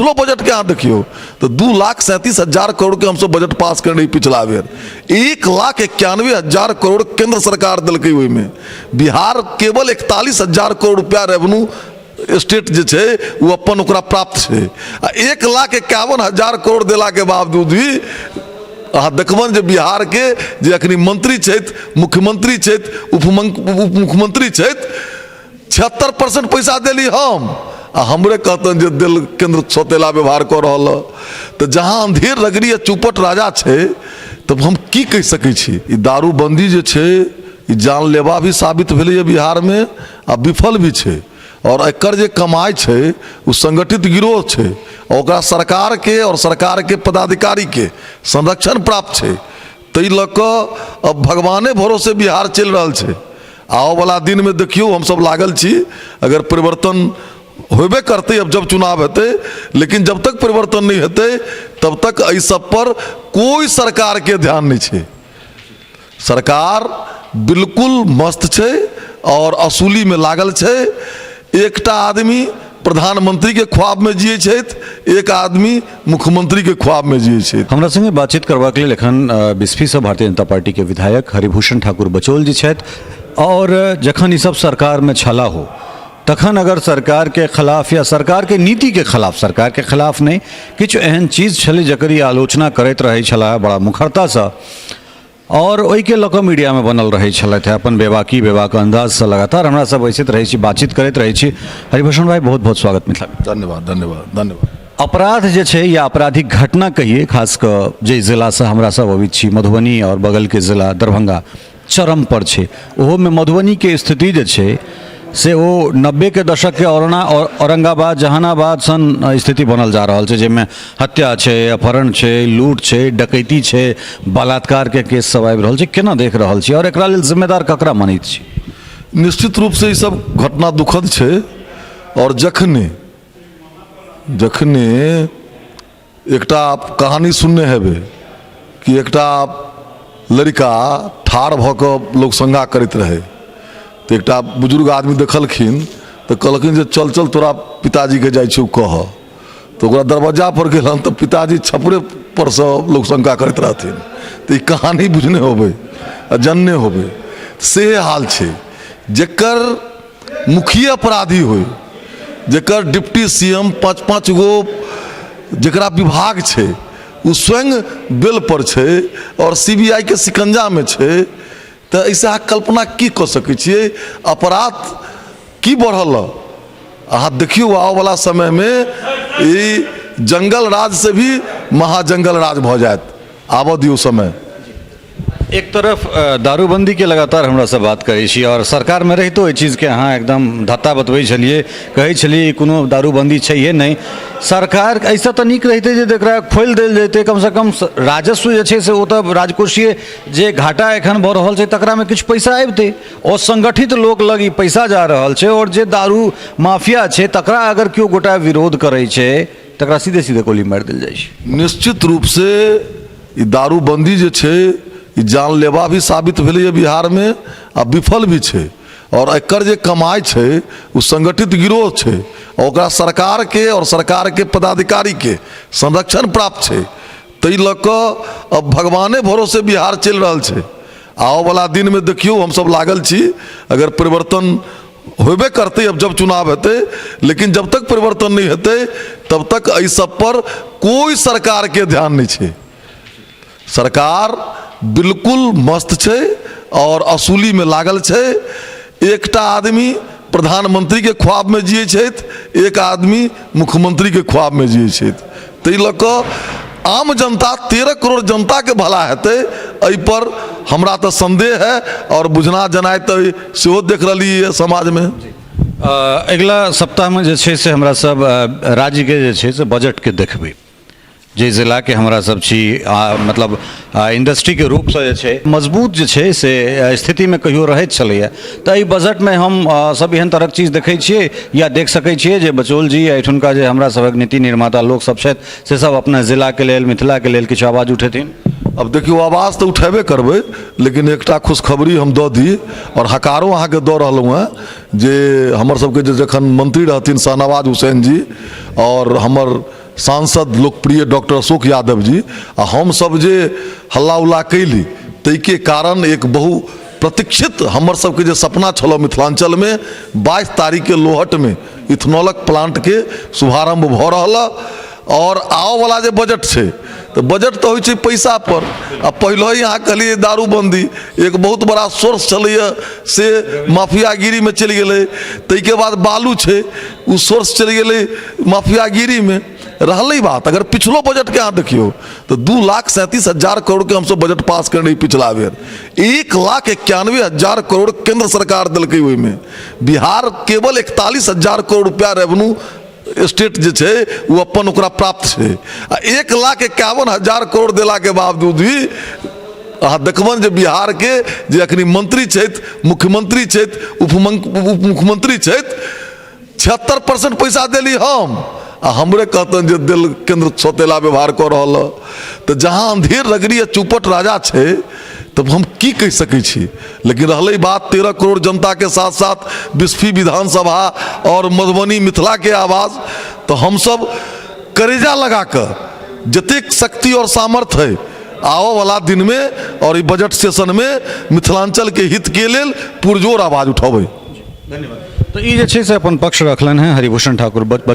पिछलो बजट के यहाँ देखियो तो 2,37,000 करोड़ के हमसे बजट पास करने पिछला बेर 1,91,000 करोड़ केंद्र सरकार दिल हुई में बिहार केवल 41,000 करोड़ रुपया रेवेन्यू स्टेट जो है वो अपन ओकरा प्राप्त है 1,51,000 करोड़ दिला के बावजूद भी अहाँ देखबन जे बिहार के जे अखनी मंत्री छथि मुख्यमंत्री छथि उप मुख्यमंत्री छथि 76% पैसा दिली हम आ हमरे कहतन जे दिल केंद्र सौतेला व्यवहार कर रहा तो जहाँ अंधेर रगड़ी चौपट राजा है तब हम की कह सकै छी ई दारूबंदी जे छै ई जानलेवा भी साबित भेलै बिहार में आ विफल भी छै और एकर जे कमाई छै वो संगठित गिरोह छै ओकरा सरकार के और सरकार के पदाधिकारी के संरक्षण प्राप्त है तै लऽ कऽ अब भगवाने भरोसे बिहार चल रहा है आओ वाला दिन में देखियो हम सब लागल छी अगर परिवर्तन होबे करते अब जब चुनाव हेते लेकिन जब तक परिवर्तन नहीं हेते तब तक इस सब पर कोई सरकार के ध्यान नहीं है सरकार बिल्कुल मस्त है और असूली में लागल है एकटा आदमी प्रधानमंत्री के ख्वाब में जिये छथि एक आदमी मुख्यमंत्री के ख्वाब में जिये छथि हमरा संगे बातचीत करबाक लेल एखन बिस्फी से भारतीय जनता पार्टी के विधायक हरिभूषण ठाकुर बचौल जी छथि और जखन ई सब सरकार में छला हो तखन अगर सरकार के खिलाफ या सरकार के नीति के खिलाफ सरकार के खिलाफ नहीं किछु एहन चीज छलै जकर ई आलोचना करैत रहै छलाह बड़ा मुखरता से और ओहि के लऽ मीडिया में बनल रहै छलथि अपन बेबाकी बेबाक अंदाज से लगातार हमरा सब बैसैत रहै छी बातचीत करैत रहै छी हरिभूषण भाई बहुत बहुत स्वागत मिथिला में धन्यवाद धन्यवाद धन्यवाद अपराध जे छै या आपराधिक घटना कहिए खास कऽ जे जिला से हमरा सब अबैत छी मधुबनी और बगल के जिला दरभंगा चरम पर छै ओहो में मधुबनी के स्थिति जे छै से वो 90 के दशक के औरंगाबाद जहानाबाद सन स्थिति बनल जा रहा है जिसमें हत्या है अपहरण है लूट है डकैती है बलात्कार के केस सब आबि रहल छै केना देख रहल छी और एकरा लेल जिम्मेदार ककरा मानैत छी निश्चित रूप से ये सब घटना दुखद है और जखने जखने एकटा कहानी सुनने हेबे कि एकटा लड़का ठाढ़ भऽ कऽ लोक संगा करैत रहे तो एक बुजुर्ग आदमी देखलखिन तो कहलखिन जे चल चल तोरा पिताजी के जाइ छौ कह तो ओकरा दरवाजा पर गेलन तो पिताजी छपरे पर से लोग शंका करते रहथिन तो ये कहानी बुझने होबे जनने होबे से हाल छे जेकर मुखिया अपराधी हो जेकर डिप्टी सीएम 5-5 गो जकरा विभाग छे वो स्वयं बेल पर छे और सीबीआई के शिकंजा में छे तो ऐसा कल्पना की कर सकै छियै अपराध की बढ़ल अहाँ देखियो आने वाला समय में ई जंगल राज से भी महाजंगल राज भ जायत आबऽ दियौ समय एक तरफ दारूबंदी के लगातार हमरा से बात करै छी और सरकार में रहितो एहि चीज के अहाँ एकदम धत्ता बतबै छलिए कहै छलिए कोनो दारूबंदी छैहे नहीं सरकार ऐसा तो नीक रहिते जे एकरा खोलि देल जैते कम से कम राजस्व जे छै से ओ तऽ राजकोषीय जे घाटा एखन भऽ रहल छै तकरा में किछु पैसा आबिते और संगठित लोक लग ई पैसा जा रहल छै और जे दारू माफिया छै तकरा अगर केओ गोटा विरोध करै छै तकरा सीधे सीधे गोली मारि देल जाइ छै निश्चित रूप से ई दारूबंदी जे छै जानलेवा भी साबित भेलै बिहार में आ विफल भी है और एकर जे कमाई है वो संगठित गिरोह है ओकरा सरकार के और सरकार के पदाधिकारी के संरक्षण प्राप्त है तै लऽ कऽ अब भगवाने भरोसे बिहार चल रहा है आओ वाला दिन में देखियो हम सब लागल छी अगर परिवर्तन होबे करते अब जब चुनाव हेते लेकिन जब तक परिवर्तन नहीं हेते तब तक इस सब पर कोई सरकार के ध्यान नहीं है सरकार बिल्कुल मस्त है और असूली में लागल है एकटा आदमी प्रधानमंत्री के ख्वाब में जिये छथि एक आदमी मुख्यमंत्री के ख्वाब में जिये छथि तै लऽ कऽ आम जनता 13 करोड़ जनता के भला हेतै एहि पर हमरा तो संदेह है और बुझना जनाय तो सेहो देख रही है समाज में अगला सप्ताह में जे छै से हमरा सब राज्य के जे छै से बजट के देखबै जे जिला के हमरा सब छी मतलब इंडस्ट्री के रूप से जे छै मजबूत जे छै से स्थिति में कहियो रहैत छलैया तऽ ई बजट में हम सब एहन तरहक चीज देखै छियै या देख सकै छियै जे बचौल जी एहिठुनका जे हमरा सबक नीति निर्माता लोक सब छथि से सब अपना जिला के लेल मिथिला के लेल किछु आवाज उठेथिन अब देखियो आवाज तो उठेबे करबै लेकिन एकटा खुशखबरी हम दऽ दी और हकारो अहाँ के दऽ रहलहुँ हैं जे हमर सबके जे जखन मंत्री रहथिन शाहनवाज हुसैन जी और हमर सांसद लोकप्रिय डॉक्टर अशोक यादव जी आ हम सब जे हल्ला उल्ला कैली ताहिके कारण एक बहु प्रतीक्षित हमर सबके जे सपना छल मिथिलांचल में 22 तारीख के लोहट में इथेनॉलक प्लांट के शुभारंभ भ रहा और आओ वाला जे बजट है तो बजट तो होइ छै पैसा पर आ पहले ही अहाँ कहलिए दारूबंदी एक बहुत बड़ा सोर्स चलैया से माफियागिरी में चलि गेलै ताहिके बाद बालू है उ सोर्स चलि गेलै माफियागिरी में रहलै बात। अगर पिछलो बजट के अहाँ देखियो तो 2,37,000 करोड़ के हमसब बजट पास करने पिछला बेर 1,91,000 करोड़ केंद्र सरकार दिलकै ओहिमे बिहार केवल 41,000 करोड़ रुपया रेवेन्यू स्टेट जे छै वो अपन ओकरा प्राप्त छै आ 1,51,000 करोड़ देला के बावजूद भी अहाँ देखबन जे बिहार के जे अखनी मंत्री छथि मुख्यमंत्री छथि उप मुख्यमंत्री छथि 76% पैसा देली हम आ हमरे कहतन जे दिल केंद्र सौतेला व्यवहार कर रहा तो जहाँ अंधेर नगरी चौपट राजा छै तब हम की कह सकै छी। लेकिन रहलै बात 13 करोड़ जनता के साथ साथ बिस्फी विधानसभा और मधुबनी मिथिला के आवाज तो हम सब करेजा लगा कर जतेक शक्ति और सामर्थ्य है आओ वाला दिन में और बजट सेशन में मिथिलांचल के हित के लेल पुरजोर आवाज उठाबै। धन्यवाद। तो ये जे छै से अपन पक्ष रखलन है हरिभूषण ठाकुर बजट